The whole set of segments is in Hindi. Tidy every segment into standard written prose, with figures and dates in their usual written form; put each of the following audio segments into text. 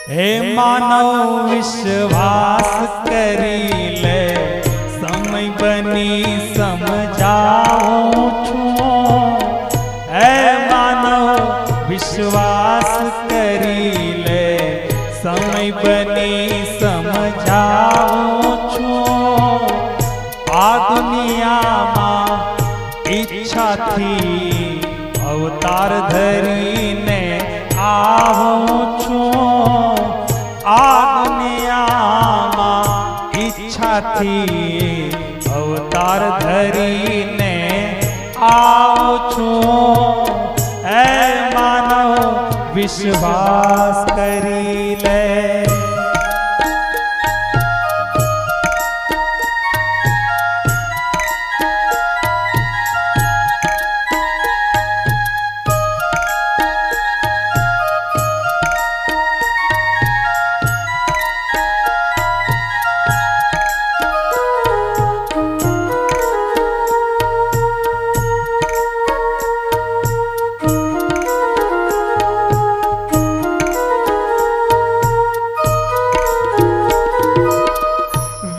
हे मानव विश्वास करी ले, समय बनी समझाऊं छू। हे मानव विश्वास करी ले, समय बनी समझाऊं छू। आ दुनिया में इच्छा थी अवतार धरी ने आवूं छू। आ दुनिया में इच्छा थी अवतार धरी ने आवूं छू। ऐ मानव विश्वास करी ले।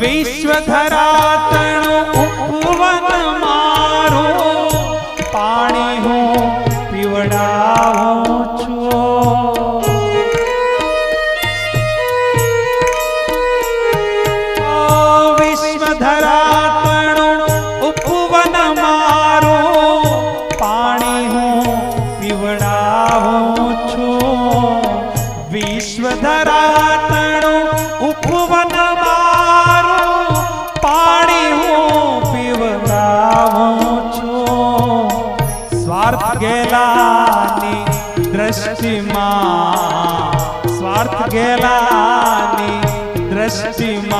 विश्व धरातण उपवन मारो, पाणी हूँ पीवड़ाऊं छो। विश्व धरातण उपवन मारो, पाणी हूँ पीवड़ाऊं छो। विश्व धरातण उपवन स्वार्थ गेलानी दृष्टि मां, स्वार्थ गेलानी दृष्टि मां।